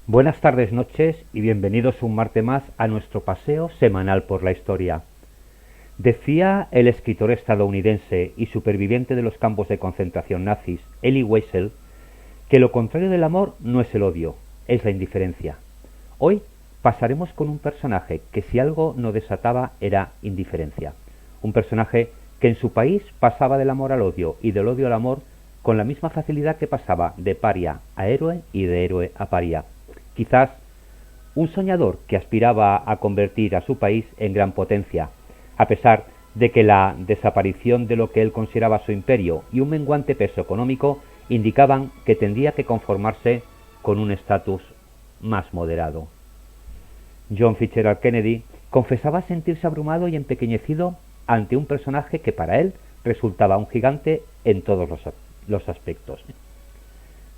Buenas tardes, noches y bienvenidos un martes más a nuestro paseo semanal por la historia. Decía el escritor estadounidense y superviviente de los campos de concentración nazis, Elie Wiesel, que lo contrario del amor no es el odio, es la indiferencia. Hoy pasaremos con un personaje que si algo no desataba era indiferencia. Un personaje que en su país pasaba del amor al odio y del odio al amor con la misma facilidad que pasaba de paria a héroe y de héroe a paria. Quizás un soñador que aspiraba a convertir a su país en gran potencia, a pesar de que la desaparición de lo que él consideraba su imperio y un menguante peso económico indicaban que tendría que conformarse con un estatus más moderado. John Fitzgerald Kennedy confesaba sentirse abrumado y empequeñecido ante un personaje que para él resultaba un gigante en todos los aspectos.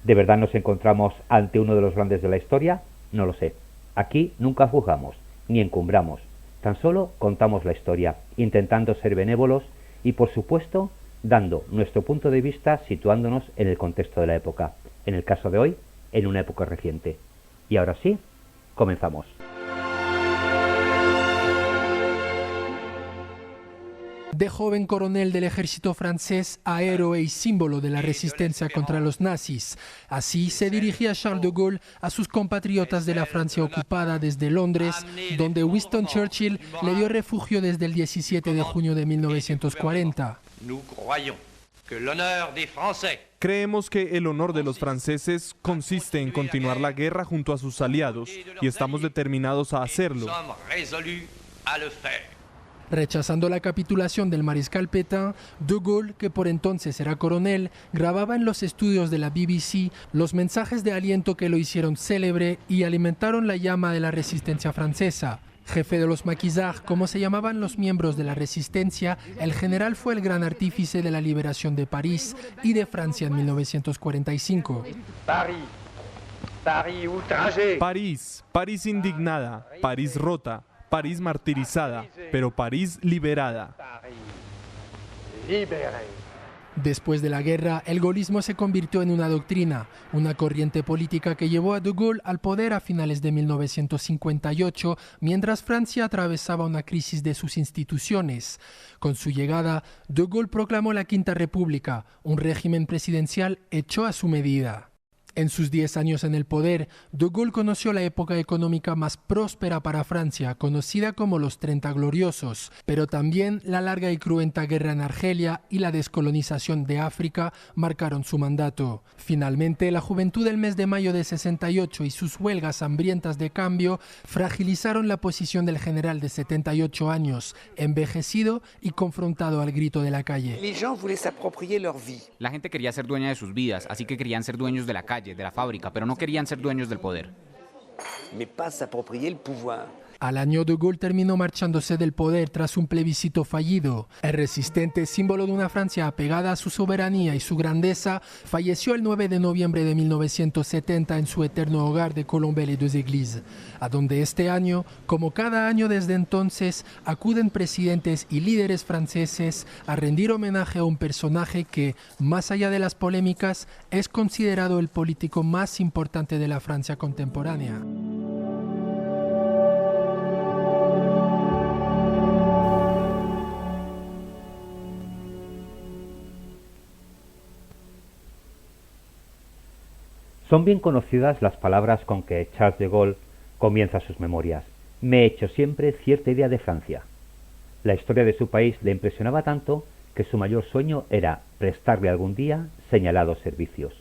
¿De verdad nos encontramos ante uno de los grandes de la historia? No lo sé. Aquí nunca juzgamos, ni encumbramos. Tan solo contamos la historia, intentando ser benévolos y, por supuesto, dando nuestro punto de vista situándonos en el contexto de la época. En el caso de hoy, en una época reciente. Y ahora sí, comenzamos. De joven coronel del ejército francés a héroe y símbolo de la resistencia contra los nazis. Así se dirigía Charles de Gaulle a sus compatriotas de la Francia ocupada desde Londres, donde Winston Churchill le dio refugio desde el 17 de junio de 1940. Creemos que el honor de los franceses consiste en continuar la guerra junto a sus aliados y estamos determinados a hacerlo. Rechazando la capitulación del mariscal Pétain, de Gaulle, que por entonces era coronel, grababa en los estudios de la BBC los mensajes de aliento que lo hicieron célebre y alimentaron la llama de la resistencia francesa. Jefe de los maquisards, como se llamaban los miembros de la resistencia, el general fue el gran artífice de la liberación de París y de Francia en 1945. París indignada, París rota, París martirizada, pero París liberada. Después de la guerra, el gaullismo se convirtió en una doctrina, una corriente política que llevó a de Gaulle al poder a finales de 1958, mientras Francia atravesaba una crisis de sus instituciones. Con su llegada, de Gaulle proclamó la Quinta República, un régimen presidencial hecho a su medida. En sus 10 años en el poder, de Gaulle conoció la época económica más próspera para Francia, conocida como los 30 Gloriosos, pero también la larga y cruenta guerra en Argelia y la descolonización de África marcaron su mandato. Finalmente, la juventud del mes de mayo de 68 y sus huelgas hambrientas de cambio fragilizaron la posición del general de 78 años, envejecido y confrontado al grito de la calle. La gente quería ser dueña de sus vidas, así que querían ser dueños de la calle, de la fábrica, pero no querían ser dueños del poder. Al año, de Gaulle terminó marchándose del poder tras un plebiscito fallido. El resistente, símbolo de una Francia apegada a su soberanía y su grandeza, falleció el 9 de noviembre de 1970 en su eterno hogar de Colombey-les-Deux-Églises, a donde este año, como cada año desde entonces, acuden presidentes y líderes franceses a rendir homenaje a un personaje que, más allá de las polémicas, es considerado el político más importante de la Francia contemporánea. Son bien conocidas las palabras con que Charles de Gaulle comienza sus memorias. Me he hecho siempre cierta idea de Francia. La historia de su país le impresionaba tanto que su mayor sueño era prestarle algún día señalados servicios.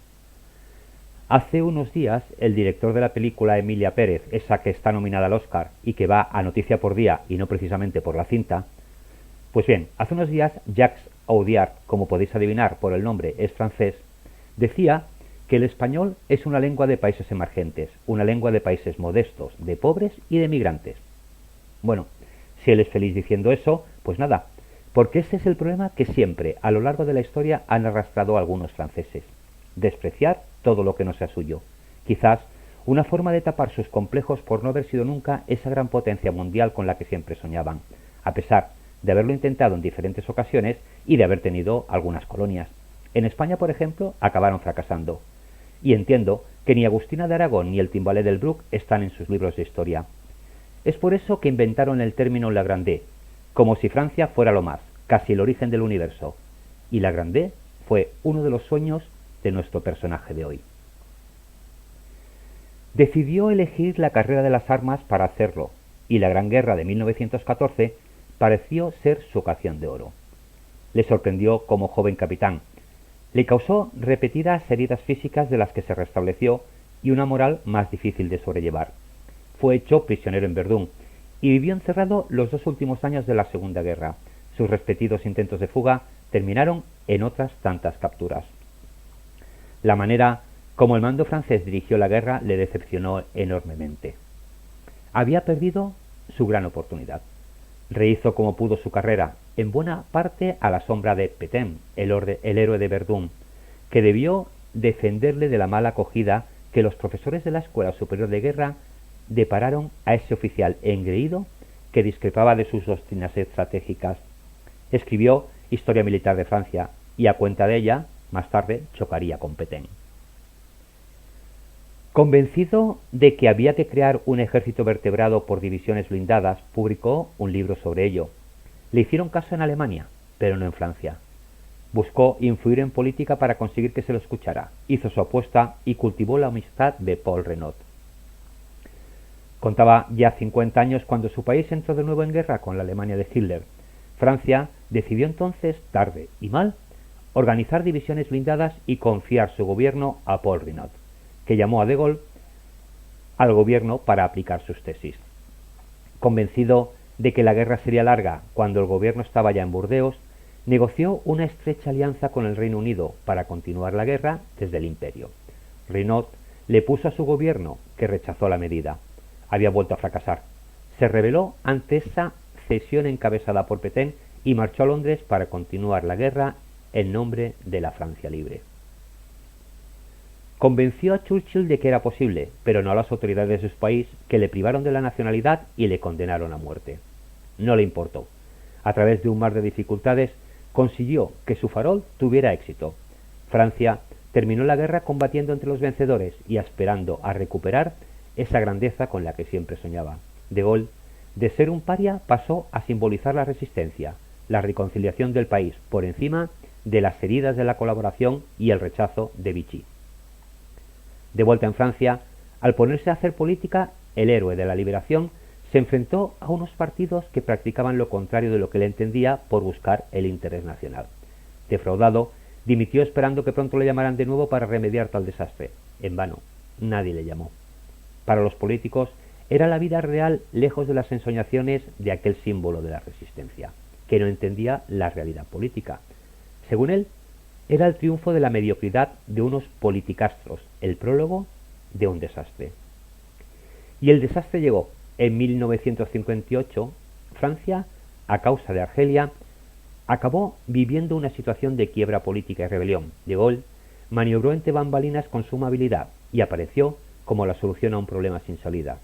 Hace unos días, el director de la película Emilia Pérez, esa que está nominada al Oscar y que va a noticia por día y no precisamente por la cinta, pues bien, hace unos días Jacques Audiard, como podéis adivinar por el nombre, es francés, decía que el español es una lengua de países emergentes, una lengua de países modestos, de pobres y de migrantes. Bueno, si él es feliz diciendo eso, pues nada, porque ese es el problema que siempre, a lo largo de la historia, han arrastrado algunos franceses. Despreciar todo lo que no sea suyo. Quizás una forma de tapar sus complejos por no haber sido nunca esa gran potencia mundial con la que siempre soñaban, a pesar de haberlo intentado en diferentes ocasiones y de haber tenido algunas colonias. En España, por ejemplo, acabaron fracasando. Y entiendo que ni Agustina de Aragón ni el Timbalé del Bruc están en sus libros de historia. Es por eso que inventaron el término la Grande, como si Francia fuera lo más, casi el origen del universo, y la Grande fue uno de los sueños de nuestro personaje de hoy. Decidió elegir la carrera de las armas para hacerlo, y la Gran Guerra de 1914 pareció ser su ocasión de oro. Le sorprendió como joven capitán. Le causó repetidas heridas físicas de las que se restableció y una moral más difícil de sobrellevar. Fue hecho prisionero en Verdún y vivió encerrado los 2 últimos años de la Segunda Guerra. Sus repetidos intentos de fuga terminaron en otras tantas capturas. La manera como el mando francés dirigió la guerra le decepcionó enormemente. Había perdido su gran oportunidad. Rehizo como pudo su carrera, en buena parte a la sombra de Pétain, el héroe de Verdún, que debió defenderle de la mala acogida que los profesores de la Escuela Superior de Guerra depararon a ese oficial engreído que discrepaba de sus doctrinas estratégicas. Escribió Historia Militar de Francia y a cuenta de ella, más tarde, chocaría con Pétain. Convencido de que había que crear un ejército vertebrado por divisiones blindadas, publicó un libro sobre ello. Le hicieron caso en Alemania, pero no en Francia. Buscó influir en política para conseguir que se lo escuchara. Hizo su apuesta y cultivó la amistad de Paul Renaud. Contaba ya 50 años cuando su país entró de nuevo en guerra con la Alemania de Hitler. Francia decidió entonces, tarde y mal, organizar divisiones blindadas y confiar su gobierno a Paul Renaud, que llamó a De Gaulle al gobierno para aplicar sus tesis. Convencido de que la guerra sería larga cuando el gobierno estaba ya en Burdeos, negoció una estrecha alianza con el Reino Unido para continuar la guerra desde el Imperio. Renaud le puso a su gobierno, que rechazó la medida. Había vuelto a fracasar. Se rebeló ante esa cesión encabezada por Pétain y marchó a Londres para continuar la guerra en nombre de la Francia libre. Convenció a Churchill de que era posible, pero no a las autoridades de su país, que le privaron de la nacionalidad y le condenaron a muerte. No le importó. A través de un mar de dificultades, consiguió que su farol tuviera éxito. Francia terminó la guerra combatiendo entre los vencedores y aspirando a recuperar esa grandeza con la que siempre soñaba. De Gaulle, de ser un paria, pasó a simbolizar la resistencia, la reconciliación del país, por encima de las heridas de la colaboración y el rechazo de Vichy. De vuelta en Francia, al ponerse a hacer política, el héroe de la liberación se enfrentó a unos partidos que practicaban lo contrario de lo que él entendía por buscar el interés nacional. Defraudado, dimitió esperando que pronto le llamaran de nuevo para remediar tal desastre. En vano, nadie le llamó. Para los políticos, era la vida real lejos de las ensoñaciones de aquel símbolo de la resistencia, que no entendía la realidad política. Según él, era el triunfo de la mediocridad de unos politicastros, el prólogo de un desastre. Y el desastre llegó. En 1958, Francia, a causa de Argelia, acabó viviendo una situación de quiebra política y rebelión. De Gaulle maniobró entre bambalinas con suma habilidad y apareció como la solución a un problema sin salida.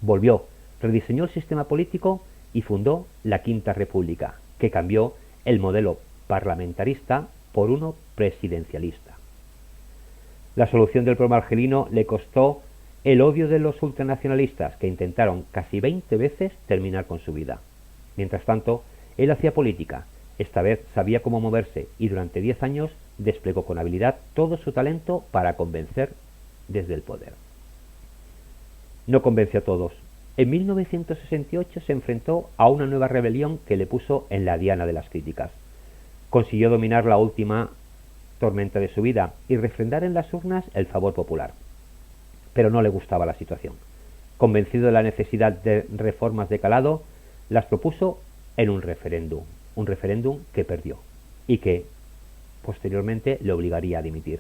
Volvió, rediseñó el sistema político y fundó la Quinta República, que cambió el modelo parlamentarista por uno presidencialista. La solución del problema argelino le costó el odio de los ultranacionalistas, que intentaron casi 20 veces terminar con su vida. Mientras tanto, él hacía política. Esta vez sabía cómo moverse y durante 10 años desplegó con habilidad todo su talento para convencer desde el poder. No convenció a todos. En 1968 se enfrentó a una nueva rebelión que le puso en la diana de las críticas. Consiguió dominar la última tormenta de su vida y refrendar en las urnas el favor popular. Pero no le gustaba la situación. Convencido de la necesidad de reformas de calado, las propuso en un referéndum que perdió y que posteriormente le obligaría a dimitir.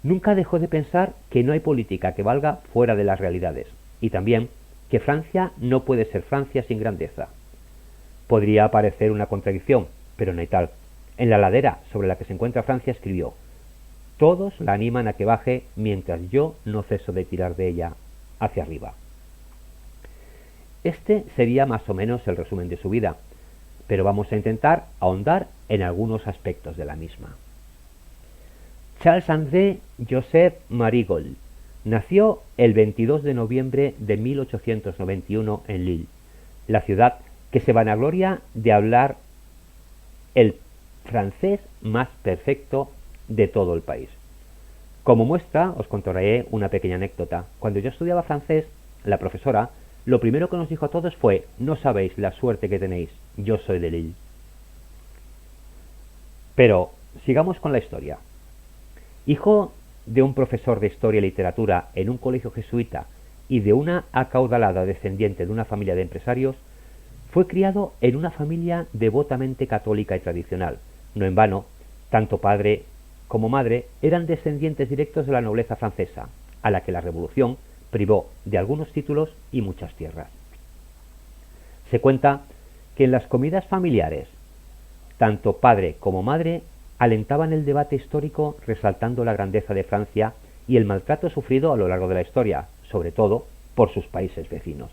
Nunca dejó de pensar que no hay política que valga fuera de las realidades y también que Francia no puede ser Francia sin grandeza. Podría parecer una contradicción, pero no hay tal. En la ladera sobre la que se encuentra Francia escribió: todos la animan a que baje mientras yo no ceso de tirar de ella hacia arriba. Este sería más o menos el resumen de su vida, pero vamos a intentar ahondar en algunos aspectos de la misma. Charles-André Joseph Marigold nació el 22 de noviembre de 1891 en Lille, la ciudad que se vanagloria de hablar el francés más perfecto de todo el país. Como muestra, os contaré una pequeña anécdota. Cuando yo estudiaba francés, la profesora lo primero que nos dijo a todos fue: no sabéis la suerte que tenéis, yo soy de Lille. Pero sigamos con la historia. Hijo de un profesor de historia y literatura en un colegio jesuita y de una acaudalada descendiente de una familia de empresarios, fue criado en una familia devotamente católica y tradicional. No en vano, tanto padre como madre eran descendientes directos de la nobleza francesa, a la que la Revolución privó de algunos títulos y muchas tierras. Se cuenta que en las comidas familiares, tanto padre como madre alentaban el debate histórico resaltando la grandeza de Francia y el maltrato sufrido a lo largo de la historia, sobre todo por sus países vecinos.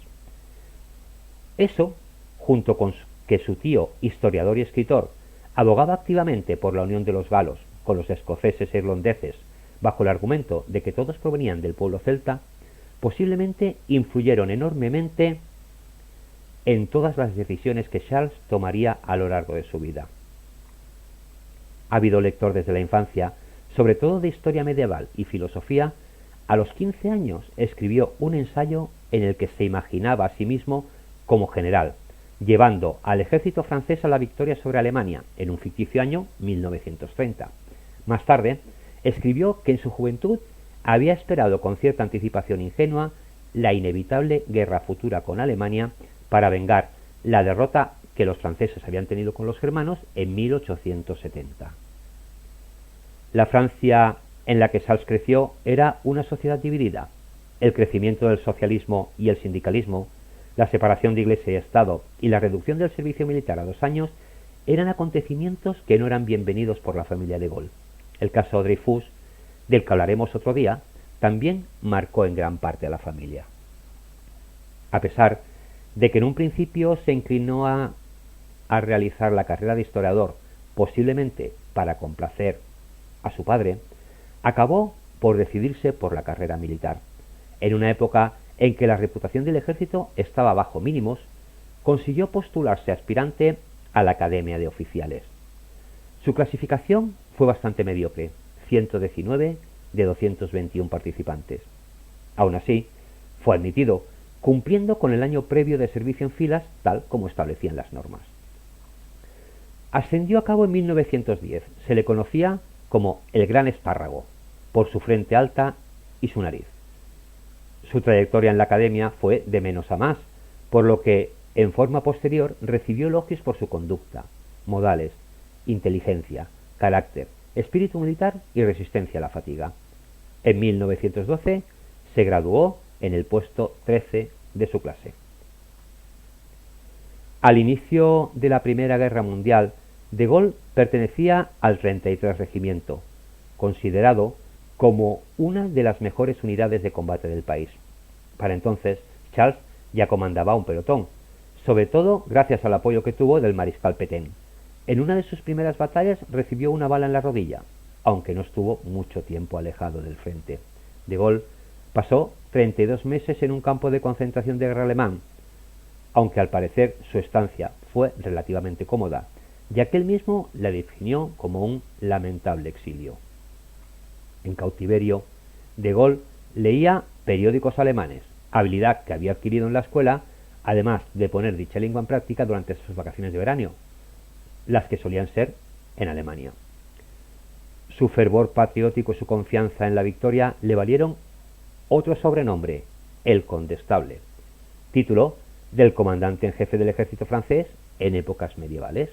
Eso, junto con que su tío, historiador y escritor, abogaba activamente por la unión de los galos con los escoceses e irlandeses, bajo el argumento de que todos provenían del pueblo celta, posiblemente influyeron enormemente en todas las decisiones que Charles tomaría a lo largo de su vida. Ávido lector desde la infancia, sobre todo de historia medieval y filosofía, a los 15 años escribió un ensayo en el que se imaginaba a sí mismo como general, llevando al ejército francés a la victoria sobre Alemania en un ficticio año 1930. Más tarde, escribió que en su juventud había esperado con cierta anticipación ingenua la inevitable guerra futura con Alemania para vengar la derrota que los franceses habían tenido con los germanos en 1870. La Francia en la que Charles creció era una sociedad dividida. El crecimiento del socialismo y el sindicalismo, la separación de Iglesia y Estado y la reducción del servicio militar a 2 años eran acontecimientos que no eran bienvenidos por la familia de Gaulle. El caso Dreyfus, del que hablaremos otro día, también marcó en gran parte a la familia. A pesar de que en un principio se inclinó a realizar la carrera de historiador, posiblemente para complacer a su padre, acabó por decidirse por la carrera militar. En una época en que la reputación del ejército estaba bajo mínimos, consiguió postularse aspirante a la Academia de Oficiales. Su clasificación fue bastante mediocre, 119 de 221 participantes. Aún así, fue admitido, cumpliendo con el año previo de servicio en filas, tal como establecían las normas. Ascendió a cabo en 1910. Se le conocía como el Gran Espárrago, por su frente alta y su nariz. Su trayectoria en la academia fue de menos a más, por lo que en forma posterior recibió elogios por su conducta, modales, inteligencia, carácter, espíritu militar y resistencia a la fatiga. En 1912 se graduó en el puesto 13 de su clase. Al inicio de la Primera Guerra Mundial, de Gaulle pertenecía al 33 Regimiento, considerado como una de las mejores unidades de combate del país. Para entonces, Charles ya comandaba un pelotón, sobre todo gracias al apoyo que tuvo del mariscal Pétain. En una de sus primeras batallas recibió una bala en la rodilla, aunque no estuvo mucho tiempo alejado del frente. De Gaulle pasó 32 meses en un campo de concentración de guerra alemán, aunque al parecer su estancia fue relativamente cómoda, ya que él mismo la definió como un lamentable exilio. En cautiverio, de Gaulle leía periódicos alemanes, habilidad que había adquirido en la escuela, además de poner dicha lengua en práctica durante sus vacaciones de verano, las que solían ser en Alemania. Su fervor patriótico y su confianza en la victoria le valieron otro sobrenombre, el Condestable, título del comandante en jefe del ejército francés en épocas medievales.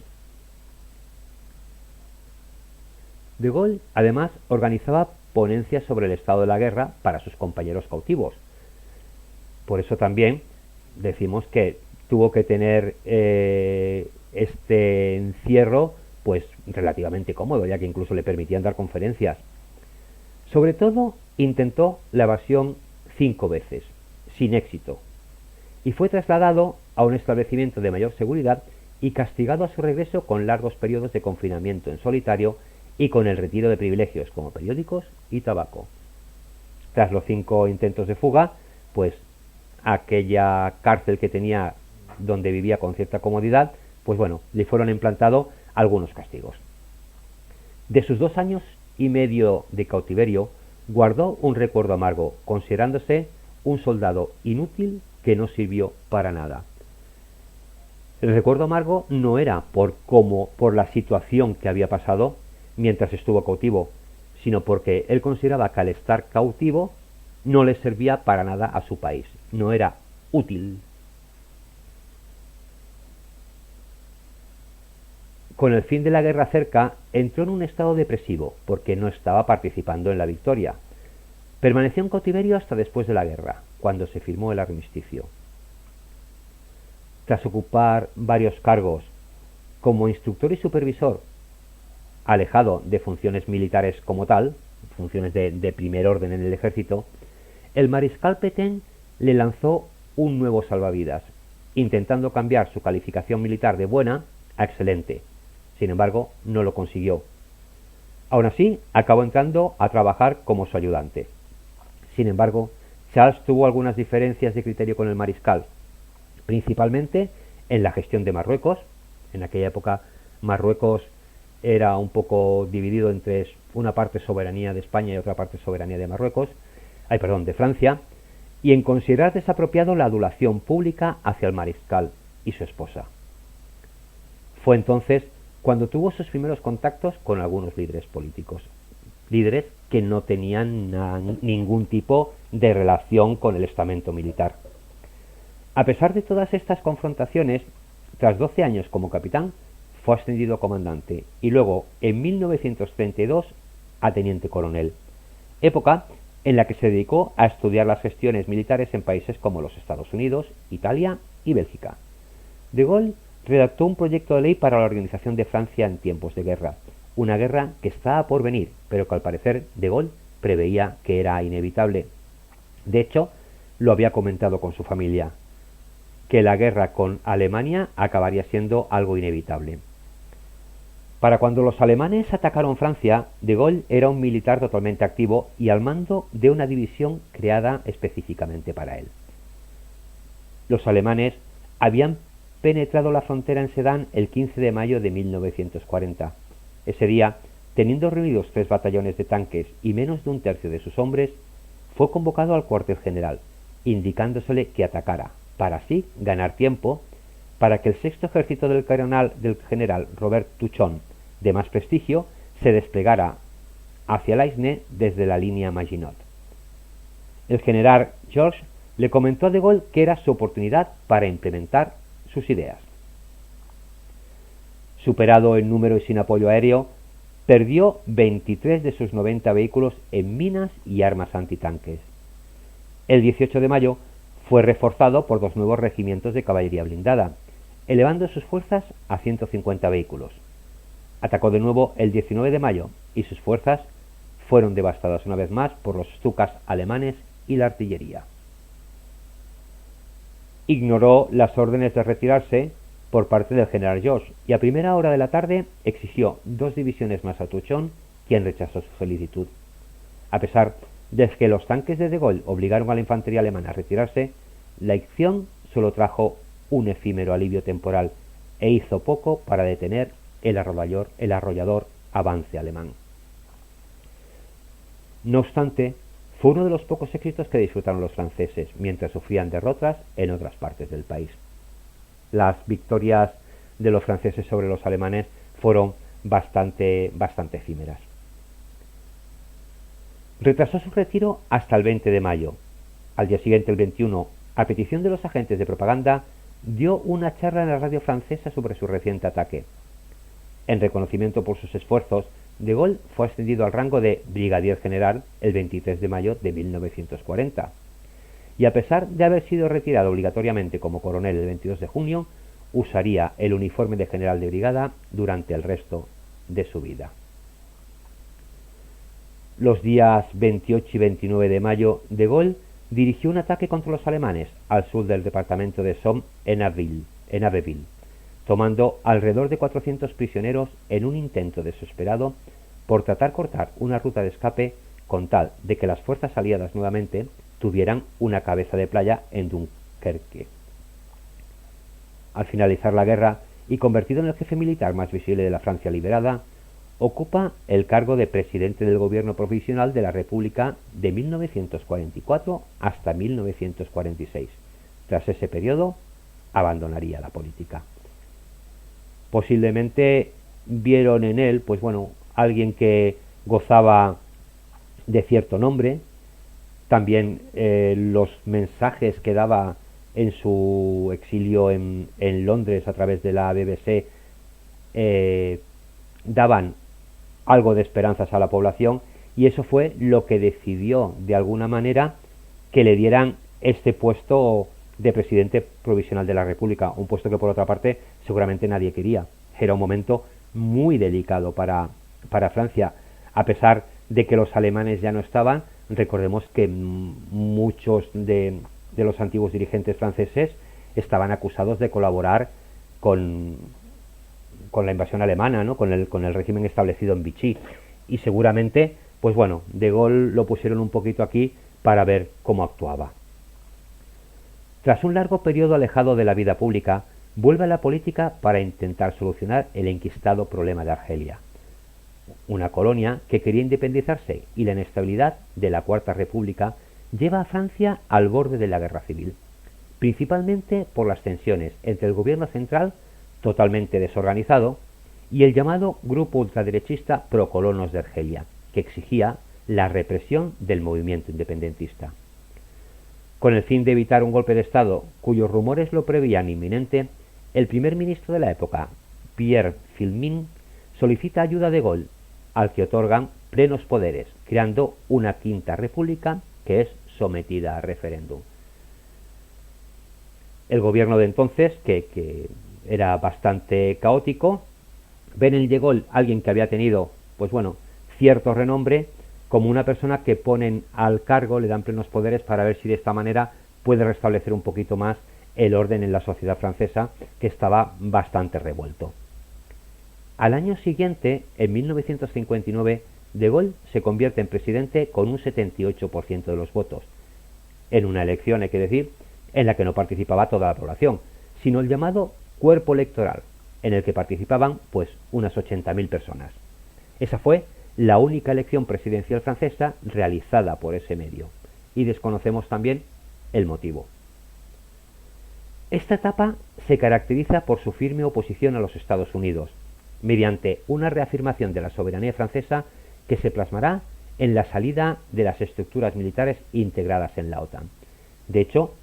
De Gaulle, además, organizaba ponencias sobre el estado de la guerra para sus compañeros cautivos. Por eso también decimos que tuvo que tener este encierro pues relativamente cómodo, ya que incluso le permitían dar conferencias. Sobre todo, intentó la evasión 5 veces, sin éxito, y fue trasladado a un establecimiento de mayor seguridad y castigado a su regreso con largos periodos de confinamiento en solitario y con el retiro de privilegios como periódicos y tabaco. Tras los 5 intentos de fuga, pues aquella cárcel que tenía donde vivía con cierta comodidad, pues bueno, le fueron implantados algunos castigos. De sus 2 años y medio de cautiverio, guardó un recuerdo amargo, considerándose un soldado inútil que no sirvió para nada. El recuerdo amargo no era por la situación que había pasado mientras estuvo cautivo, sino porque él consideraba que al estar cautivo no le servía para nada a su país, no era útil. Con el fin de la guerra cerca, entró en un estado depresivo porque no estaba participando en la victoria. Permaneció en cautiverio hasta después de la guerra, cuando se firmó el armisticio. Tras ocupar varios cargos como instructor y supervisor, alejado de funciones militares como tal, funciones de primer orden en el ejército, el mariscal Pétain le lanzó un nuevo salvavidas, intentando cambiar su calificación militar de buena a excelente. Sin embargo, no lo consiguió. Aún así, acabó entrando a trabajar como su ayudante. Sin embargo, Charles tuvo algunas diferencias de criterio con el mariscal, principalmente en la gestión de Marruecos. En aquella época, Marruecos era un poco dividido entre una parte soberanía de España y otra parte soberanía de de Francia, y en considerar desapropiado la adulación pública hacia el mariscal y su esposa. Fue entonces cuando tuvo sus primeros contactos con algunos líderes políticos, líderes que no tenían ningún tipo de relación con el estamento militar. A pesar de todas estas confrontaciones, tras 12 años como capitán, fue ascendido a comandante y luego, en 1932, a teniente coronel, época en la que se dedicó a estudiar las gestiones militares en países como los Estados Unidos, Italia y Bélgica. De Gaulle redactó un proyecto de ley para la organización de Francia en tiempos de guerra, una guerra que estaba por venir, pero que al parecer De Gaulle preveía que era inevitable. De hecho, lo había comentado con su familia, que la guerra con Alemania acabaría siendo algo inevitable. Para cuando los alemanes atacaron Francia, De Gaulle era un militar totalmente activo y al mando de una división creada específicamente para él. Los alemanes habían penetrado la frontera en Sedan el 15 de mayo de 1940. Ese día, teniendo reunidos 3 batallones de tanques y menos de un tercio de sus hombres, fue convocado al cuartel general, indicándosele que atacara, para así ganar tiempo, para que el sexto ejército del general Robert Touchon, de más prestigio, se desplegara hacia l'Aisne desde la línea Maginot. El general Georges le comentó a De Gaulle que era su oportunidad para implementar sus ideas. Superado en número y sin apoyo aéreo, perdió 23 de sus 90 vehículos en minas y armas antitanques. El 18 de mayo fue reforzado por 2 nuevos regimientos de caballería blindada, elevando sus fuerzas a 150 vehículos. Atacó de nuevo el 19 de mayo y sus fuerzas fueron devastadas una vez más por los Stukas alemanes y la artillería. Ignoró las órdenes de retirarse por parte del general Georges y a primera hora de la tarde exigió 2 divisiones más a Touchon, quien rechazó su solicitud. A pesar de que los tanques de Gaulle obligaron a la infantería alemana a retirarse, la acción solo trajo un efímero alivio temporal e hizo poco para detener el arrollador avance alemán. No obstante, fue uno de los pocos éxitos que disfrutaron los franceses mientras sufrían derrotas en otras partes del país. Las victorias de los franceses sobre los alemanes fueron bastante efímeras. Retrasó su retiro hasta el 20 de mayo. Al día siguiente, el 21, a petición de los agentes de propaganda, dio una charla en la radio francesa sobre su reciente ataque. En reconocimiento por sus esfuerzos, De Gaulle fue ascendido al rango de brigadier general el 23 de mayo de 1940. Y a pesar de haber sido retirado obligatoriamente como coronel el 22 de junio, usaría el uniforme de general de brigada durante el resto de su vida. Los días 28 y 29 de mayo, De Gaulle dirigió un ataque contra los alemanes al sur del departamento de Somme en Abbeville, tomando alrededor de 400 prisioneros en un intento desesperado por tratar de cortar una ruta de escape con tal de que las fuerzas aliadas nuevamente tuvieran una cabeza de playa en Dunkerque. Al finalizar la guerra y convertido en el jefe militar más visible de la Francia liberada, ocupa el cargo de presidente del gobierno provisional de la República de 1944 hasta 1946. Tras ese periodo, abandonaría la política. Posiblemente vieron en él, pues bueno, alguien que gozaba de cierto nombre. También los mensajes que daba en su exilio en Londres a través de la BBC daban algo de esperanzas a la población, y eso fue lo que decidió de alguna manera que le dieran este puesto de presidente provisional de la República, un puesto que por otra parte seguramente nadie quería. Era un momento muy delicado para Francia, a pesar de que los alemanes ya no estaban. Recordemos que muchos de los antiguos dirigentes franceses estaban acusados de colaborar con la invasión alemana, ¿no? con el régimen establecido en Vichy, y seguramente, pues bueno, de Gaulle lo pusieron un poquito aquí para ver cómo actuaba. Tras un largo periodo alejado de la vida pública, vuelve a la política para intentar solucionar el enquistado problema de Argelia, una colonia que quería independizarse, y la inestabilidad de la Cuarta República lleva a Francia al borde de la guerra civil, principalmente por las tensiones entre el gobierno central, totalmente desorganizado, y el llamado grupo ultraderechista Procolonos de Argelia, que exigía la represión del movimiento independentista. Con el fin de evitar un golpe de Estado cuyos rumores lo prevían inminente, el primer ministro de la época, Pierre Filmin, solicita ayuda de Gaulle, al que otorgan plenos poderes, creando una quinta república que es sometida a referéndum. El gobierno de entonces, que era bastante caótico, ven en de Gaulle alguien que había tenido, pues bueno, cierto renombre, como una persona que ponen al cargo, le dan plenos poderes para ver si de esta manera puede restablecer un poquito más el orden en la sociedad francesa, que estaba bastante revuelto. Al año siguiente, en 1959, de Gaulle se convierte en presidente con un 78% de los votos, en una elección, hay que decir, en la que no participaba toda la población, sino el llamado cuerpo electoral, en el que participaban pues unas 80.000 personas. Esa fue la única elección presidencial francesa realizada por ese medio, y desconocemos también el motivo. Esta etapa se caracteriza por su firme oposición a los Estados Unidos, mediante una reafirmación de la soberanía francesa que se plasmará en la salida de las estructuras militares integradas en la OTAN. De hecho,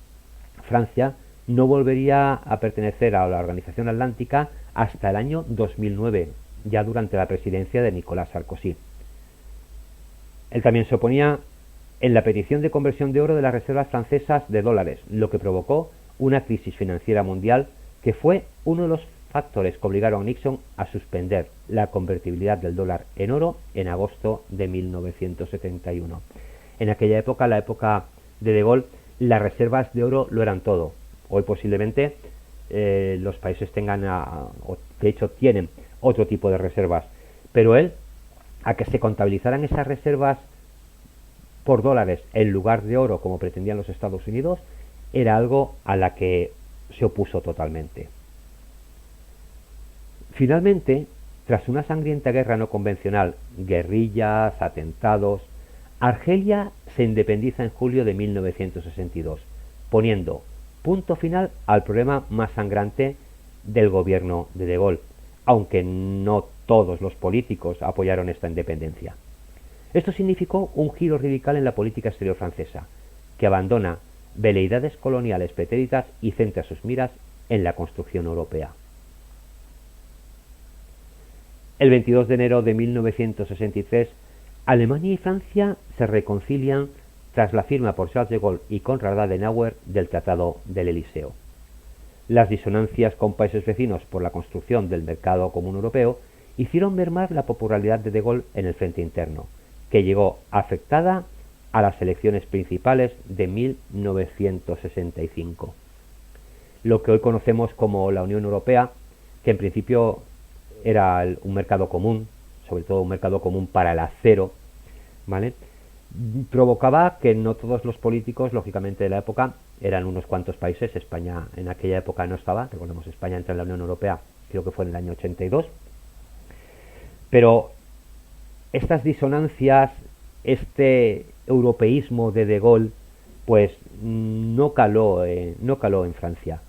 Francia no volvería a pertenecer a la Organización Atlántica hasta el año 2009, ya durante la presidencia de Nicolas Sarkozy. Él también se oponía en la petición de conversión de oro de las reservas francesas de dólares, lo que provocó una crisis financiera mundial que fue uno de los factores que obligaron a Nixon a suspender la convertibilidad del dólar en oro en agosto de 1971. En aquella época, la época de Gaulle, las reservas de oro lo eran todo. Hoy posiblemente los países tengan, o de hecho tienen, otro tipo de reservas, pero él, a que se contabilizaran esas reservas por dólares en lugar de oro como pretendían los Estados Unidos, era algo a la que se opuso totalmente. Finalmente, tras una sangrienta guerra no convencional, guerrillas, atentados, Argelia se independiza en julio de 1962, poniendo punto final al problema más sangrante del gobierno de Gaulle, aunque no todos los políticos apoyaron esta independencia. Esto significó un giro radical en la política exterior francesa, que abandona veleidades coloniales pretéritas y centra sus miras en la construcción europea. El 22 de enero de 1963, Alemania y Francia se reconcilian tras la firma por Charles de Gaulle y Konrad Adenauer del Tratado del Elíseo. Las disonancias con países vecinos por la construcción del mercado común europeo hicieron mermar la popularidad de Gaulle en el frente interno, que llegó afectada a las elecciones principales de 1965. Lo que hoy conocemos como la Unión Europea, que en principio era un mercado común, sobre todo un mercado común para el acero, ¿vale? Provocaba que no todos los políticos, lógicamente, de la época, eran unos cuantos países. España en aquella época no estaba, recordemos, España entra en la Unión Europea, creo que fue en el año 82, pero estas disonancias, este europeísmo de Gaulle, pues no caló en Francia.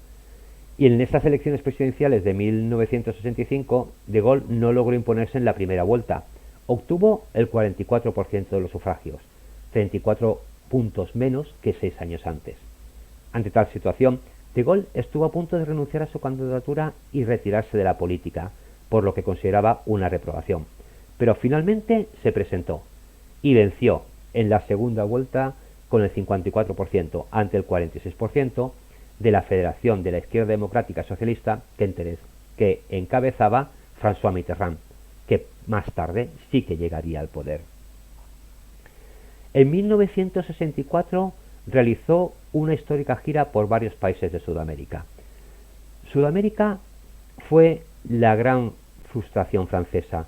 Y en estas elecciones presidenciales de 1965, de Gaulle no logró imponerse en la primera vuelta. Obtuvo el 44% de los sufragios, 34 puntos menos que 6 años antes. Ante tal situación, de Gaulle estuvo a punto de renunciar a su candidatura y retirarse de la política, por lo que consideraba una reprobación. Pero finalmente se presentó y venció en la segunda vuelta con el 54% ante el 46% de la Federación de la Izquierda Democrática Socialista que encabezaba François Mitterrand, que más tarde sí que llegaría al poder. En 1964 realizó una histórica gira por varios países de Sudamérica. Sudamérica fue la gran frustración francesa.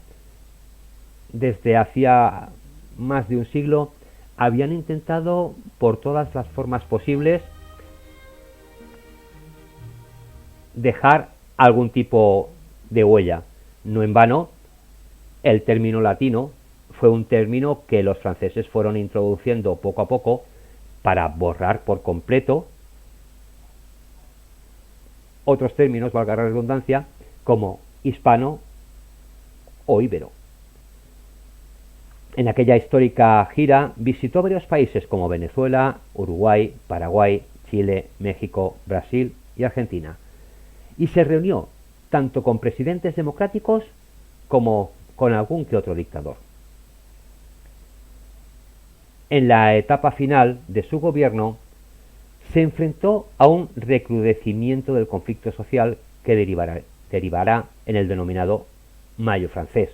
Desde hacía más de un siglo habían intentado por todas las formas posibles dejar algún tipo de huella. No en vano, el término latino fue un término que los franceses fueron introduciendo poco a poco para borrar por completo otros términos, valga la redundancia, como hispano o íbero. En aquella histórica gira visitó varios países como Venezuela, Uruguay, Paraguay, Chile, México, Brasil y Argentina, y se reunió tanto con presidentes democráticos como con algún que otro dictador. En la etapa final de su gobierno se enfrentó a un recrudecimiento del conflicto social que derivará en el denominado Mayo francés.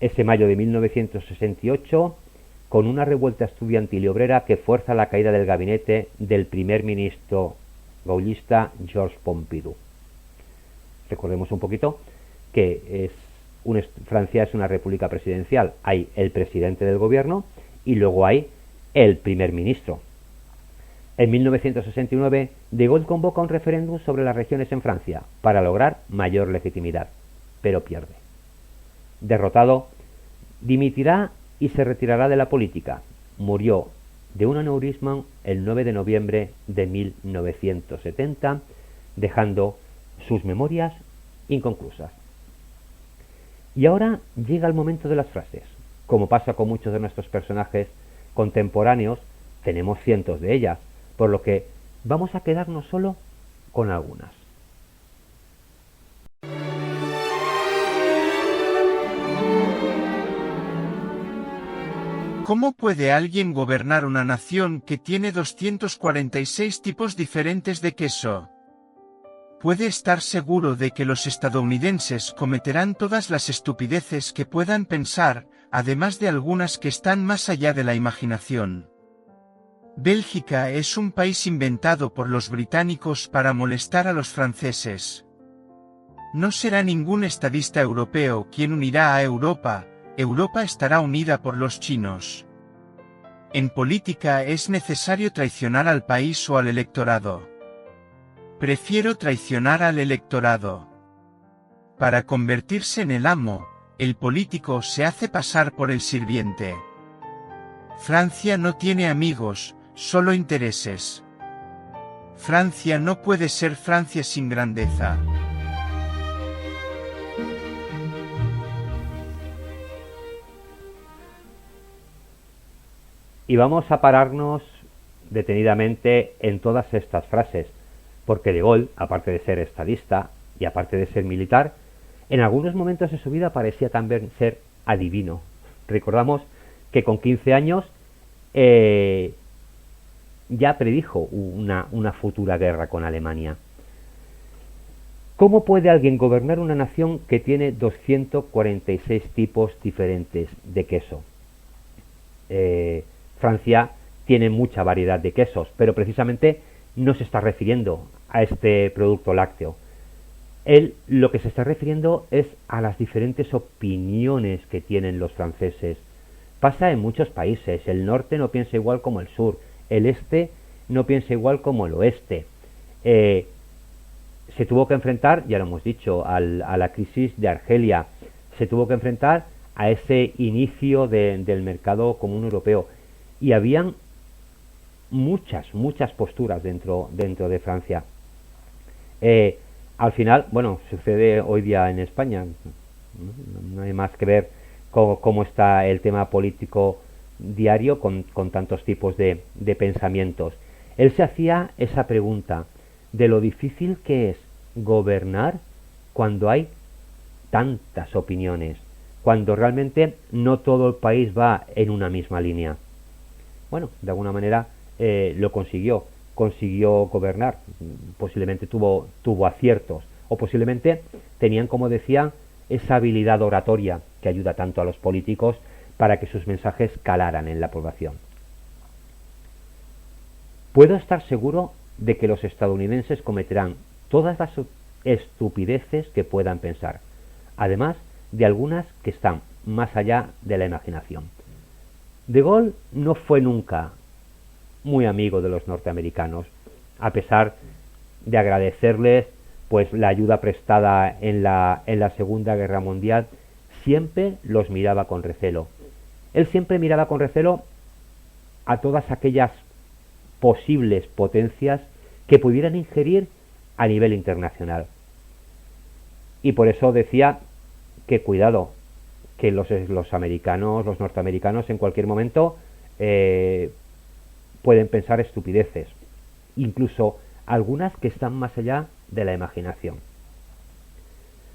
Ese mayo de 1968, con una revuelta estudiantil y obrera que fuerza la caída del gabinete del primer ministro gaullista Georges Pompidou. Recordemos un poquito que Francia es una república presidencial. Hay el presidente del gobierno y luego hay el primer ministro. En 1969, de Gaulle convoca un referéndum sobre las regiones en Francia para lograr mayor legitimidad, pero pierde. Derrotado, dimitirá y se retirará de la política. Murió de un aneurisma el 9 de noviembre de 1970, dejando sus memorias inconclusas. Y ahora llega el momento de las frases. Como pasa con muchos de nuestros personajes contemporáneos, tenemos cientos de ellas, por lo que vamos a quedarnos solo con algunas. ¿Cómo puede alguien gobernar una nación que tiene 246 tipos diferentes de queso? Puede estar seguro de que los estadounidenses cometerán todas las estupideces que puedan pensar, además de algunas que están más allá de la imaginación. Bélgica es un país inventado por los británicos para molestar a los franceses. No será ningún estadista europeo quien unirá a Europa, Europa estará unida por los chinos. En política es necesario traicionar al país o al electorado. Prefiero traicionar al electorado. Para convertirse en el amo, el político se hace pasar por el sirviente. Francia no tiene amigos, solo intereses. Francia no puede ser Francia sin grandeza. Y vamos a pararnos detenidamente en todas estas frases, porque de Gaulle, aparte de ser estadista y aparte de ser militar, en algunos momentos de su vida parecía también ser adivino. Recordamos que con 15 años ya predijo una futura guerra con Alemania. ¿Cómo puede alguien gobernar una nación que tiene 246 tipos diferentes de queso? Francia tiene mucha variedad de quesos, pero precisamente no se está refiriendo a este producto lácteo. Él lo que se está refiriendo es a las diferentes opiniones que tienen los franceses. Pasa en muchos países. El norte no piensa igual como el sur. El este no piensa igual como el oeste. Se tuvo que enfrentar, ya lo hemos dicho, a la crisis de Argelia. Se tuvo que enfrentar a ese inicio del mercado común europeo. Y habían muchas posturas dentro de Francia. Al final, bueno, sucede hoy día en España. No hay más que ver cómo está el tema político diario con tantos tipos de pensamientos. Él se hacía esa pregunta de lo difícil que es gobernar cuando hay tantas opiniones, cuando realmente no todo el país va en una misma línea. Bueno, de alguna manera lo consiguió gobernar. Posiblemente tuvo aciertos, o posiblemente tenían, como decía, esa habilidad oratoria que ayuda tanto a los políticos para que sus mensajes calaran en la población. Puedo estar seguro de que los estadounidenses cometerán todas las estupideces que puedan pensar, además de algunas que están más allá de la imaginación. De Gaulle no fue nunca muy amigo de los norteamericanos, a pesar de agradecerles pues la ayuda prestada en la Segunda Guerra Mundial. Siempre los miraba con recelo. Él siempre miraba con recelo a todas aquellas posibles potencias que pudieran ingerir a nivel internacional. Y por eso decía que cuidado, que los norteamericanos en cualquier momento pueden pensar estupideces, incluso algunas que están más allá de la imaginación.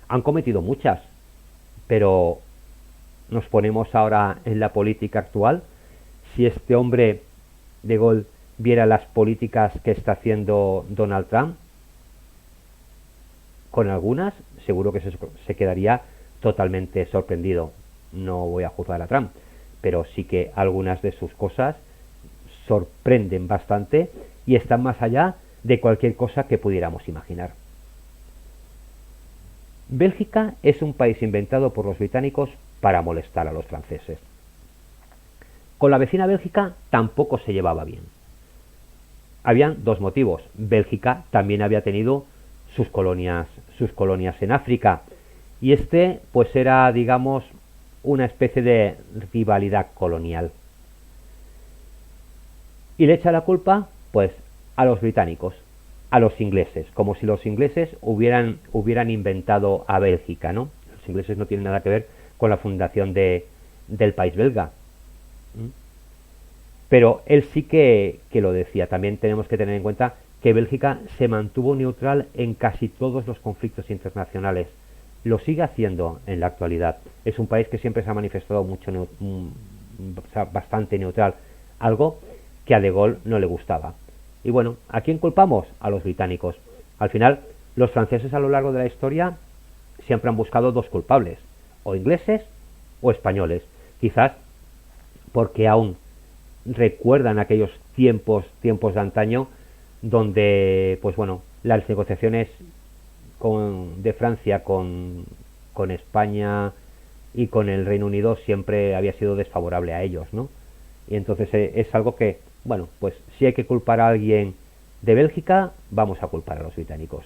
Han cometido muchas, pero nos ponemos ahora en la política actual. Si este hombre de Gaulle viera las políticas que está haciendo Donald Trump, con algunas seguro que se quedaría totalmente sorprendido. No voy a juzgar a Trump, pero sí que algunas de sus cosas sorprenden bastante y están más allá de cualquier cosa que pudiéramos imaginar. Bélgica es un país inventado por los británicos para molestar a los franceses. Con la vecina Bélgica tampoco se llevaba bien. Habían dos motivos. Bélgica también había tenido sus colonias en África, y pues era, digamos, una especie de rivalidad colonial. Y le echa la culpa pues a los británicos, a los ingleses, como si los ingleses hubieran inventado a Bélgica, ¿no? Los ingleses no tienen nada que ver con la fundación del país belga. Pero él sí que lo decía. También tenemos que tener en cuenta que Bélgica se mantuvo neutral en casi todos los conflictos internacionales. Lo sigue haciendo en la actualidad. Es un país que siempre se ha manifestado bastante neutral, algo que a De Gaulle no le gustaba. Y bueno, ¿a quién culpamos? A los británicos. Al final, los franceses a lo largo de la historia siempre han buscado dos culpables, o ingleses o españoles. Quizás porque aún recuerdan aquellos tiempos de antaño donde, pues bueno, las negociaciones de Francia con España y con el Reino Unido siempre había sido desfavorable a ellos, ¿no? Y entonces es algo que, bueno, pues si hay que culpar a alguien de Bélgica, vamos a culpar a los británicos.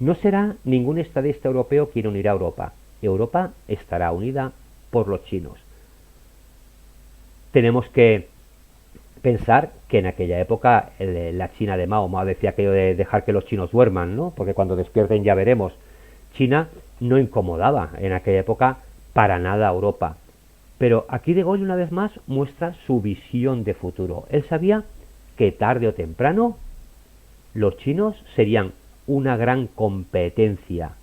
No será ningún estadista europeo quien unirá a Europa. Europa estará unida por los chinos. Tenemos que pensar que en aquella época la China de Mao decía aquello de dejar que los chinos duerman, ¿no? Porque cuando despierten ya veremos. China no incomodaba en aquella época para nada a Europa. Pero aquí De Gaulle una vez más muestra su visión de futuro. Él sabía que tarde o temprano los chinos serían una gran competencia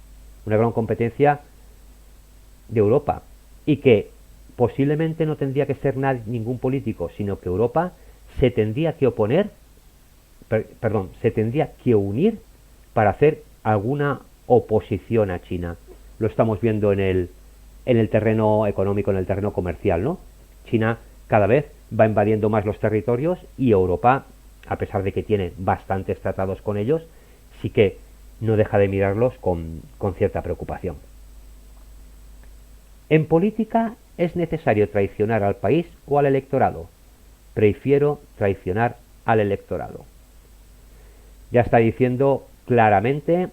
de Europa, y que posiblemente no tendría que ser ningún político, sino que Europa se tendría que unir para hacer alguna oposición a China. Lo estamos viendo en el terreno económico, en el terreno comercial, ¿no? China cada vez va invadiendo más los territorios, y Europa, a pesar de que tiene bastantes tratados con ellos, sí que no deja de mirarlos con cierta preocupación. En política es necesario traicionar al país o al electorado. Prefiero traicionar al electorado. Ya está diciendo claramente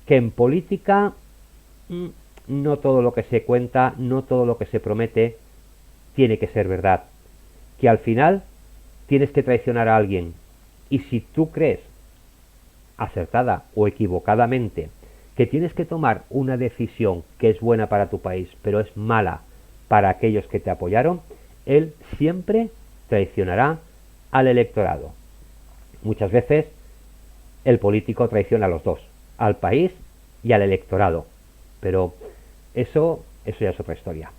que en política no todo lo que se cuenta, no todo lo que se promete tiene que ser verdad. Que al final tienes que traicionar a alguien. Y si tú crees, acertada o equivocadamente, que tienes que tomar una decisión que es buena para tu país, pero es mala para aquellos que te apoyaron, él siempre traicionará al electorado. Muchas veces el político traiciona a los dos, al país y al electorado, pero eso ya es otra historia.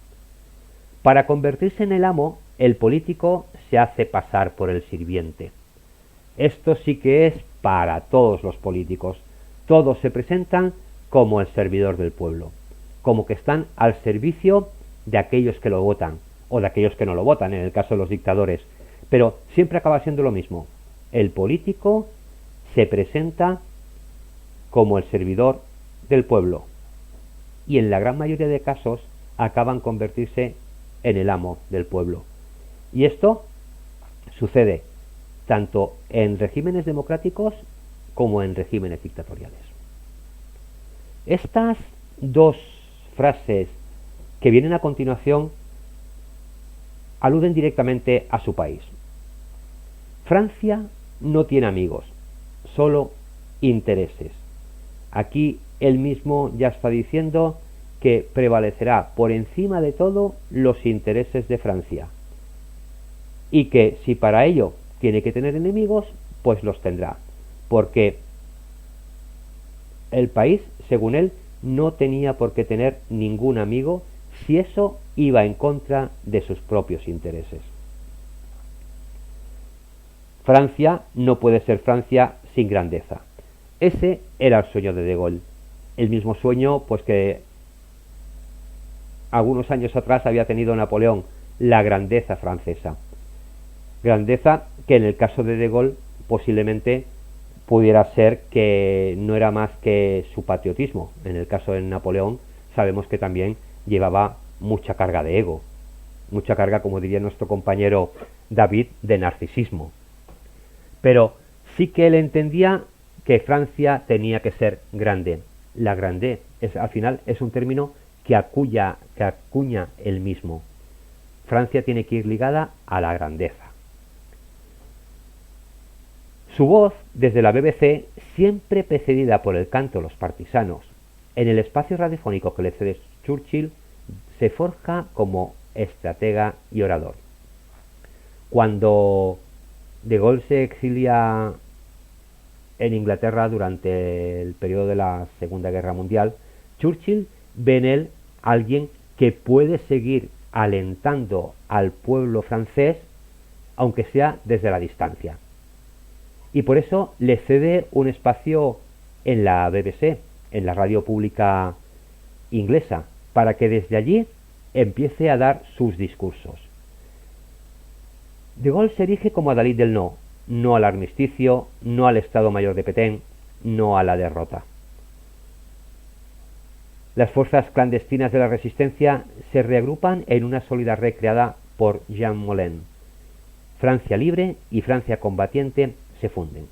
Para convertirse en el amo, el político se hace pasar por el sirviente. Esto sí que es para todos los políticos. Todos se presentan como el servidor del pueblo, como que están al servicio de aquellos que lo votan, o de aquellos que no lo votan, en el caso de los dictadores. Pero siempre acaba siendo lo mismo. El político se presenta como el servidor del pueblo, y en la gran mayoría de casos acaban convertirse en el amo del pueblo. Y esto sucede tanto en regímenes democráticos como en regímenes dictatoriales. Estas dos frases que vienen a continuación aluden directamente a su país. Francia no tiene amigos, solo intereses. Aquí él mismo ya está diciendo que prevalecerá por encima de todo los intereses de Francia, y que si para ello tiene que tener enemigos, pues los tendrá, porque el país, según él, no tenía por qué tener ningún amigo si eso iba en contra de sus propios intereses. Francia no puede ser Francia sin grandeza. Ese era el sueño de Gaulle. El mismo sueño pues que algunos años atrás había tenido Napoleón, la grandeza francesa. Grandeza que en el caso de Gaulle posiblemente pudiera ser que no era más que su patriotismo. En el caso de Napoleón sabemos que también llevaba mucha carga de ego, mucha carga, como diría nuestro compañero David, de narcisismo. Pero sí que él entendía que Francia tenía que ser grande. La grande al final es un término que acuña él mismo. Francia tiene que ir ligada a la grandeza. Su voz, desde la BBC, siempre precedida por el canto de los partisanos, en el espacio radiofónico que le cede Churchill, se forja como estratega y orador. Cuando de Gaulle se exilia en Inglaterra durante el periodo de la Segunda Guerra Mundial, Churchill ve en él alguien que puede seguir alentando al pueblo francés, aunque sea desde la distancia. Y por eso le cede un espacio en la BBC, en la radio pública inglesa, para que desde allí empiece a dar sus discursos. De Gaulle se erige como adalid del no, no al armisticio, no al Estado Mayor de Petén, no a la derrota. Las fuerzas clandestinas de la resistencia se reagrupan en una sólida red creada por Jean Moulin. Francia libre y Francia combatiente se funden.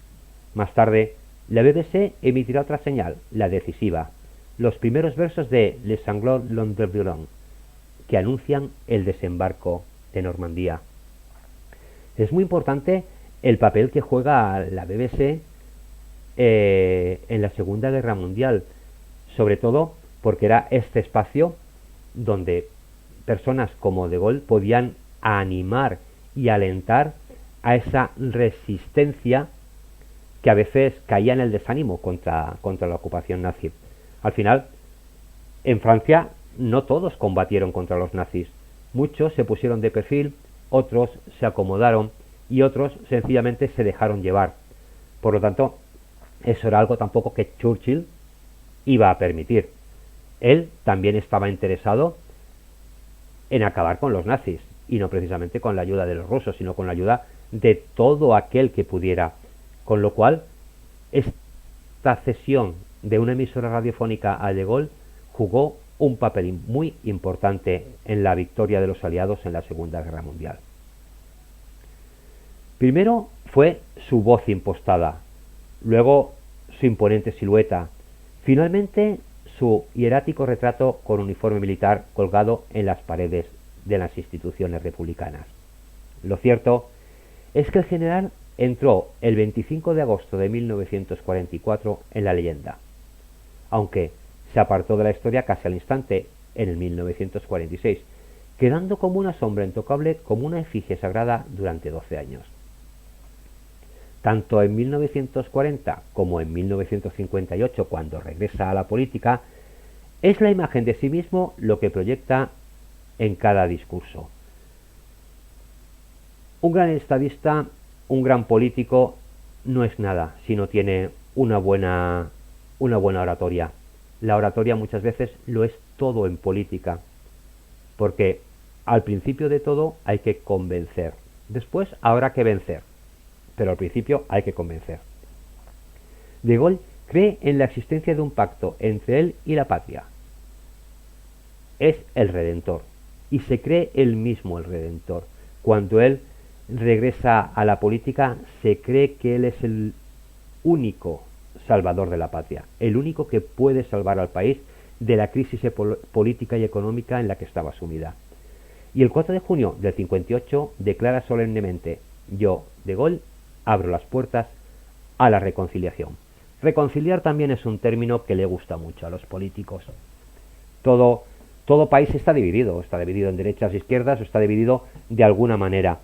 Más tarde, la BBC emitirá otra señal, la decisiva, los primeros versos de Les Sanglots Londres, que anuncian el desembarco de Normandía. Es muy importante el papel que juega la BBC en la Segunda Guerra Mundial, sobre todo porque era este espacio donde personas como de Gaulle podían animar y alentar a esa resistencia que a veces caía en el desánimo contra la ocupación nazi. Al final, en Francia no todos combatieron contra los nazis. Muchos se pusieron de perfil, otros se acomodaron y otros sencillamente se dejaron llevar. Por lo tanto, eso era algo tampoco que Churchill iba a permitir. Él también estaba interesado en acabar con los nazis, y no precisamente con la ayuda de los rusos, sino con la ayuda de todo aquel que pudiera. Con lo cual, esta cesión de una emisora radiofónica a De Gaulle jugó un papel muy importante en la victoria de los aliados en la Segunda Guerra Mundial. Primero fue su voz impostada, luego su imponente silueta, finalmente su hierático retrato con uniforme militar colgado en las paredes de las instituciones republicanas. Lo cierto es que el general entró el 25 de agosto de 1944 en la leyenda, aunque se apartó de la historia casi al instante, en el 1946, quedando como una sombra intocable, como una efigie sagrada durante 12 años. Tanto en 1940 como en 1958, cuando regresa a la política, es la imagen de sí mismo lo que proyecta en cada discurso. Un gran estadista, un gran político, no es nada si no tiene una buena oratoria. La oratoria muchas veces lo es todo en política, porque al principio de todo hay que convencer, después habrá que vencer, pero al principio hay que convencer. De Gaulle cree en la existencia de un pacto entre él y la patria. Es el Redentor, y se cree él mismo el Redentor. Cuando él regresa a la política, se cree que él es el único salvador de la patria, el único que puede salvar al país de la crisis política y económica en la que estaba sumida. Y el 4 de junio del 58 declara solemnemente: yo, De Gaulle, abro las puertas a la reconciliación. Reconciliar también es un término que le gusta mucho a los políticos. Todo país está dividido en derechas e izquierdas, o está dividido de alguna manera.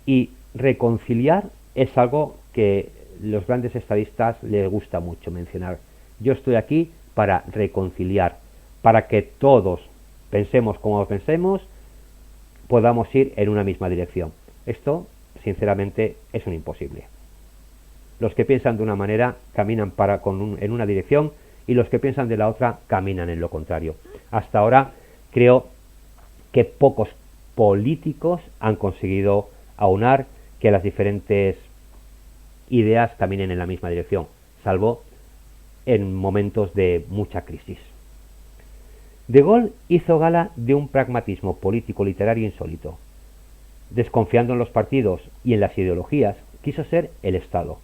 Y reconciliar es algo que los grandes estadistas les gusta mucho mencionar. Yo estoy aquí para reconciliar, para que todos pensemos como pensemos, podamos ir en una misma dirección. Esto, sinceramente, es un imposible. Los que piensan de una manera caminan en una dirección, y los que piensan de la otra caminan en lo contrario. Hasta ahora creo que pocos políticos han conseguido aunar que las diferentes ideas caminen en la misma dirección, salvo en momentos de mucha crisis. De Gaulle hizo gala de un pragmatismo político-literario insólito. Desconfiando en los partidos y en las ideologías, quiso ser el Estado.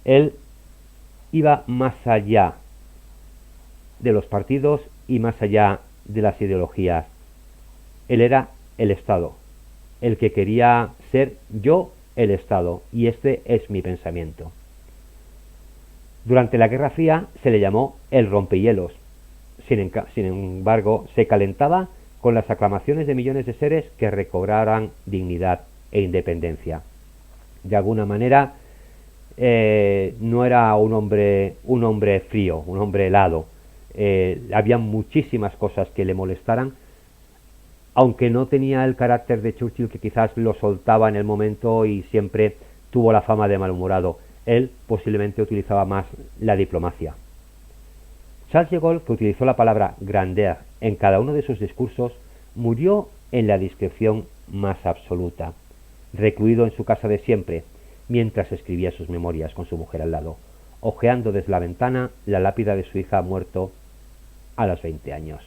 Él iba más allá de los partidos y más allá de las ideologías. Él era el Estado, el que quería ser yo el Estado, y este es mi pensamiento. Durante la Guerra Fría se le llamó el rompehielos. Sin embargo, se calentaba con las aclamaciones de millones de seres que recobraran dignidad e independencia. De alguna manera, no era un hombre frío, un hombre helado. Había muchísimas cosas que le molestaran, aunque no tenía el carácter de Churchill, que quizás lo soltaba en el momento y siempre tuvo la fama de malhumorado. Él posiblemente utilizaba más la diplomacia. Charles de Gaulle, que utilizó la palabra grandeur en cada uno de sus discursos, murió en la discreción más absoluta, recluido en su casa de siempre, mientras escribía sus memorias con su mujer al lado, hojeando desde la ventana la lápida de su hija muerto a los 20 años.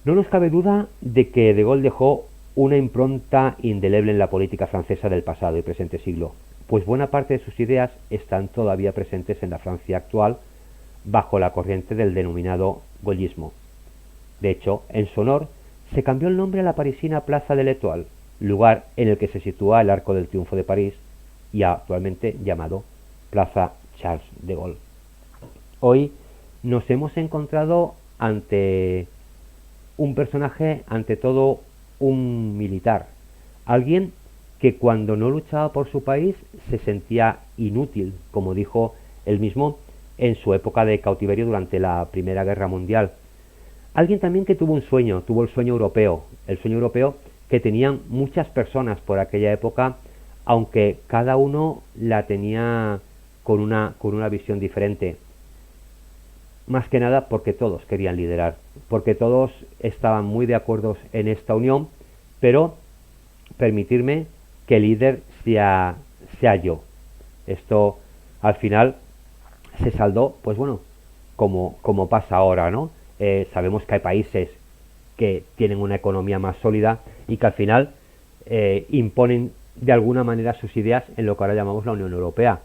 No nos cabe duda de que De Gaulle dejó una impronta indeleble en la política francesa del pasado y presente siglo, pues buena parte de sus ideas están todavía presentes en la Francia actual bajo la corriente del denominado gaullismo. De hecho, en su honor se cambió el nombre a la parisina Plaza de l'Étoile, lugar en el que se sitúa el Arco del Triunfo de París, y actualmente llamado Plaza Charles de Gaulle. Hoy nos hemos encontrado ante un personaje, ante todo un militar, alguien que cuando no luchaba por su país se sentía inútil, como dijo él mismo en su época de cautiverio durante la Primera Guerra Mundial. Alguien también que tuvo un sueño, tuvo el sueño europeo que tenían muchas personas por aquella época, aunque cada uno la tenía con una visión diferente. Más que nada porque todos querían liderar, porque todos estaban muy de acuerdo en esta unión, pero permitirme que el líder sea yo. Esto al final se saldó, pues bueno, como pasa ahora, ¿no? Sabemos que hay países que tienen una economía más sólida y que al final imponen de alguna manera sus ideas en lo que ahora llamamos la Unión Europea.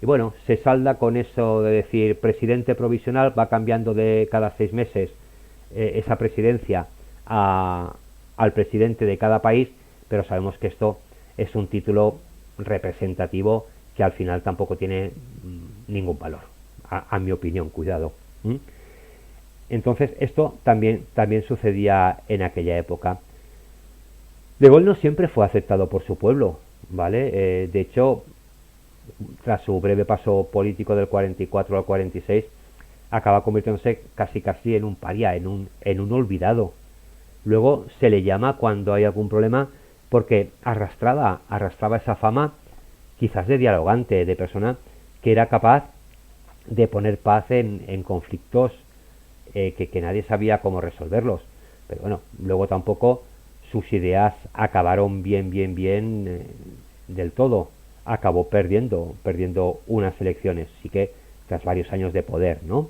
Y bueno, se salda con eso de decir presidente provisional, va cambiando de cada 6 meses esa presidencia al presidente de cada país, pero sabemos que esto es un título representativo que al final tampoco tiene ningún valor, a mi opinión, cuidado. Entonces esto también sucedía en aquella época. De Gaulle no siempre fue aceptado por su pueblo, ¿vale? De hecho, tras su breve paso político del 44 al 46, acaba convirtiéndose casi en un paria, en un olvidado. Luego se le llama cuando hay algún problema porque arrastraba esa fama quizás de dialogante, de persona que era capaz de poner paz en conflictos que nadie sabía cómo resolverlos. Pero bueno, luego tampoco sus ideas acabaron bien del todo. Acabó perdiendo unas elecciones, sí que tras varios años de poder, ¿no?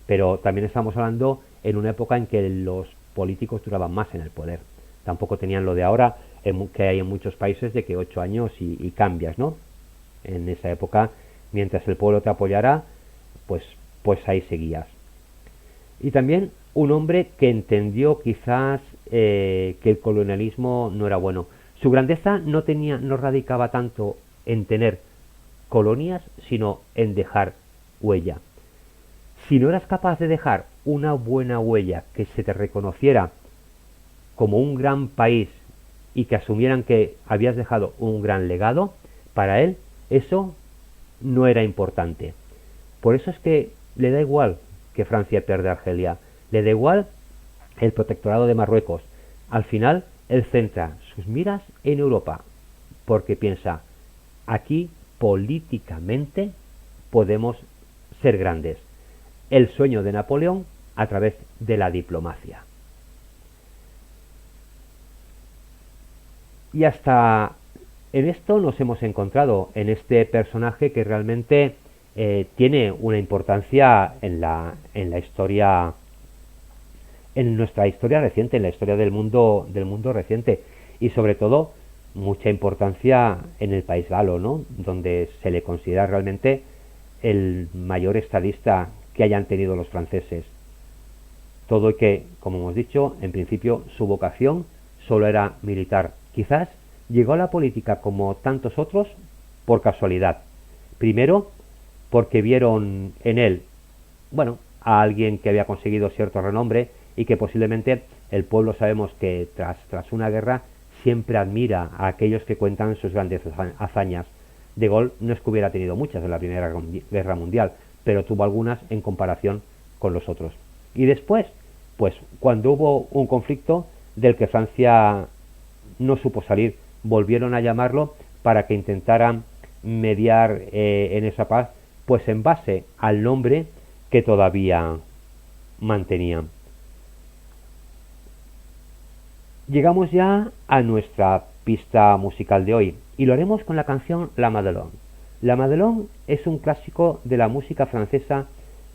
Pero también estamos hablando en una época en que los políticos duraban más en el poder. Tampoco tenían lo de ahora, que hay en muchos países, de que 8 años y cambias, ¿no? En esa época, mientras el pueblo te apoyara, pues ahí seguías. Y también un hombre que entendió quizás que el colonialismo no era bueno. Su grandeza no radicaba tanto en tener colonias, sino en dejar huella. Si no eras capaz de dejar una buena huella, que se te reconociera como un gran país y que asumieran que habías dejado un gran legado, para él eso no era importante. Por eso es que le da igual que Francia pierda Argelia, le da igual el protectorado de Marruecos. Al final él centra sus miras en Europa, porque piensa, aquí políticamente podemos ser grandes. El sueño de Napoleón a través de la diplomacia. Y hasta en esto nos hemos encontrado, en este personaje que realmente tiene una importancia en la historia, en nuestra historia reciente, en la historia del mundo reciente, y sobre todo mucha importancia en el país galo, ¿no? Donde se le considera realmente el mayor estadista que hayan tenido los franceses. Todo y que, como hemos dicho, en principio su vocación solo era militar. Quizás llegó a la política, como tantos otros, por casualidad. Primero, porque vieron en él, bueno, a alguien que había conseguido cierto renombre y que posiblemente el pueblo, sabemos que tras una guerra siempre admira a aquellos que cuentan sus grandes hazañas. De Gaulle no es que hubiera tenido muchas en la Primera Guerra Mundial, pero tuvo algunas en comparación con los otros. Y después, pues cuando hubo un conflicto del que Francia no supo salir, volvieron a llamarlo para que intentaran mediar en esa paz, pues en base al nombre que todavía mantenían. Llegamos ya a nuestra pista musical de hoy y lo haremos con la canción La Madelon. La Madelon es un clásico de la música francesa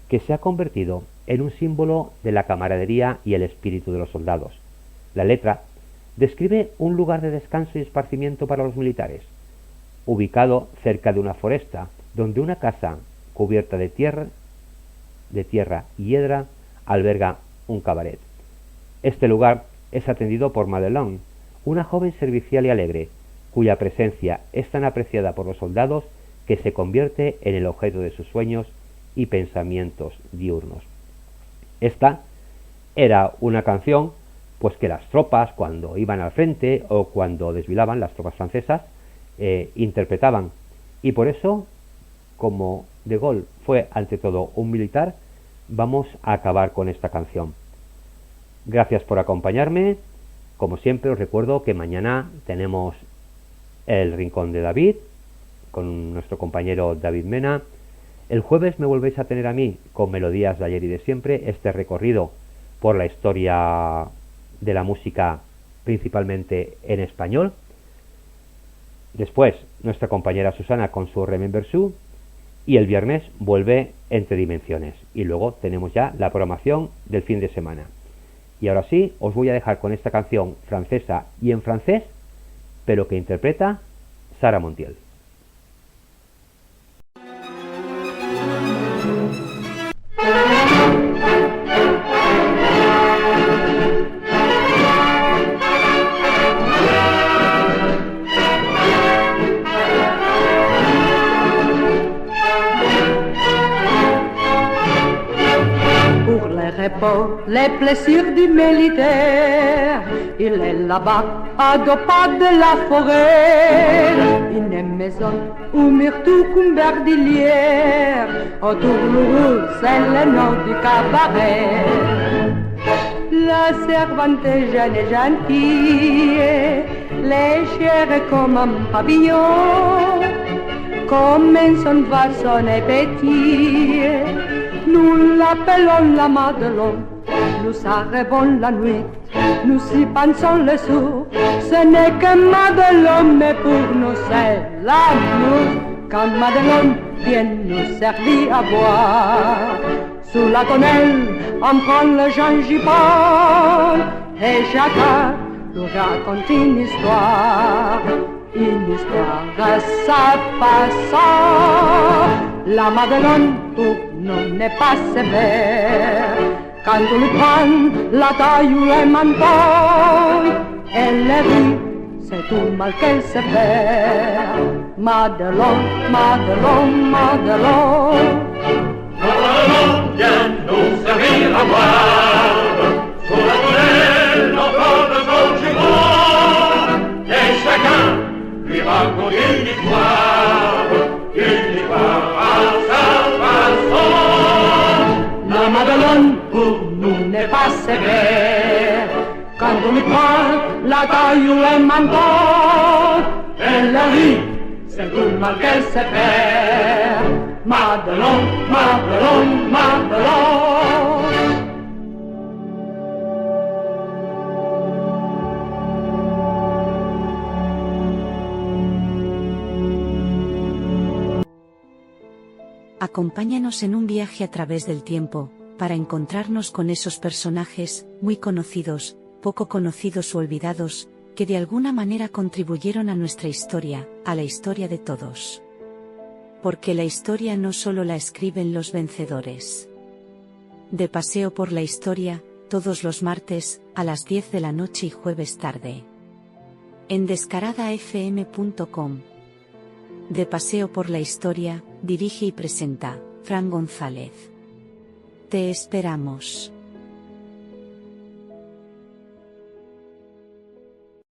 que se ha convertido en un símbolo de la camaradería y el espíritu de los soldados. La letra describe un lugar de descanso y esparcimiento para los militares, ubicado cerca de una foresta, donde una casa cubierta de tierra y hiedra alberga un cabaret. Este lugar es atendido por Madelon, una joven servicial y alegre, cuya presencia es tan apreciada por los soldados que se convierte en el objeto de sus sueños y pensamientos diurnos. Esta era una canción pues que las tropas, cuando iban al frente o cuando desfilaban, las tropas francesas interpretaban, y por eso, como De Gaulle fue ante todo un militar, vamos a acabar con esta canción. Gracias por acompañarme. Como siempre os recuerdo que mañana tenemos el Rincón de David con nuestro compañero David Mena. El jueves me volvéis a tener a mí con Melodías de ayer y de siempre, este recorrido por la historia de la música principalmente en español. Después nuestra compañera Susana con su Remember Sue, y el viernes vuelve Entre Dimensiones. Y luego tenemos ya la programación del fin de semana. Y ahora sí, os voy a dejar con esta canción francesa y en francés, pero que interpreta Sara Montiel. Les plaisirs du militaire, il est là-bas, à deux pas de la forêt, une maison où Myrtou Combardillière, autour l'heureux, c'est le nom du cabaret. La servante est jeune et gentille, légère comme un pavillon, comme un son va sonner petit. Nous l'appelons la Madelon, nous arrivons la nuit, nous y pensons le soir. Ce n'est que Madelon, mais pour nous c'est l'amour. Quand Madelon vient nous servir à boire, sous la tonnelle, on prend le gingivore et chacun nous raconte une histoire à sa façon. La Madelon pour nous n'est pas sévère. Quand on lui prend la taille ou le menton, elle rit, c'est tout mal qu'elle sait faire. Madelon, Madelon, Madelon. Madelon vient nous servir à boire, sous la tonnelle, on prend le gingivore, et chacun lui raconte une histoire à sa façon. La Madelon pour nous n'est pas sévère. Quand on lui prend la taille ou le menton, elle rit, c'est tout le mal qu'elle sait faire. Madelon, Madelon, Madelon. Acompáñanos en un viaje a través del tiempo, para encontrarnos con esos personajes, muy conocidos, poco conocidos o olvidados, que de alguna manera contribuyeron a nuestra historia, a la historia de todos. Porque la historia no solo la escriben los vencedores. De paseo por la historia, todos los martes, a las 10 de la noche y jueves tarde. En descaradafm.com. De paseo por la historia, dirige y presenta, Fran González. Te esperamos.